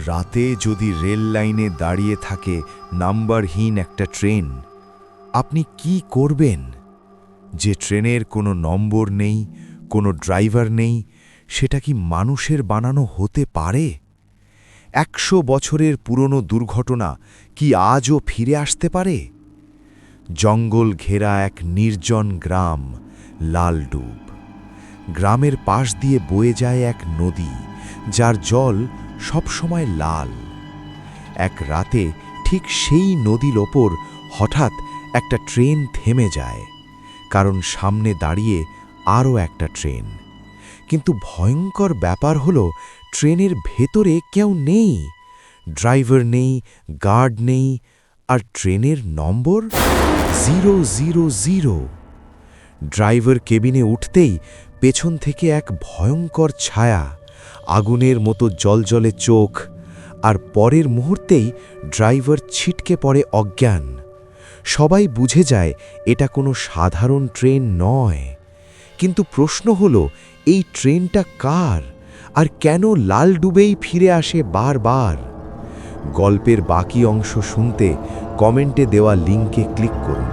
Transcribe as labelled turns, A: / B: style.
A: রাতে যদি রেল লাইনে দাঁড়িয়ে থাকে নাম্বারহীন একটা ট্রেন, আপনি কি করবেন? যে ট্রেনের কোনো নম্বর নেই, কোনো ড্রাইভার নেই, সেটা কি মানুষের বানানো হতে পারে? ১০০ বছরের পুরনো দুর্ঘটনা কি আজও ফিরে আসতে পারে? জঙ্গল ঘেরা এক নির্জন গ্রাম, লালডুব। গ্রামের পাশ দিয়ে বয়ে যায় এক নদী, যার জল সবসময় লাল। এক রাতে ঠিক সেই নদীর ওপর হঠাৎ একটা ট্রেন থেমে যায়, কারণ সামনে দাঁড়িয়ে আরও একটা ট্রেন। কিন্তু ভয়ঙ্কর ব্যাপার হলো, ট্রেনের ভেতরে কেউ নেই, ড্রাইভার নেই, গার্ড নেই, আর ট্রেনের নম্বর 000। ড্রাইভার কেবিনে উঠতেই পেছন থেকে এক ভয়ঙ্কর ছায়া, আগুনের মতো জ্বলজ্বলে চোখ, আর পরের মুহূর্তেই ড্রাইভার ছিটকে পড়ে অজ্ঞান। সবাই বুঝে যায় এটা কোনো সাধারণ ট্রেন নয়। কিন্তু প্রশ্ন হলো, এই ট্রেনটা কার, আর কেন লালডুবেই ফিরে আসে বারবার? গল্পের বাকি অংশ শুনতে কমেন্টে দেওয়া লিঙ্কে ক্লিক করুন।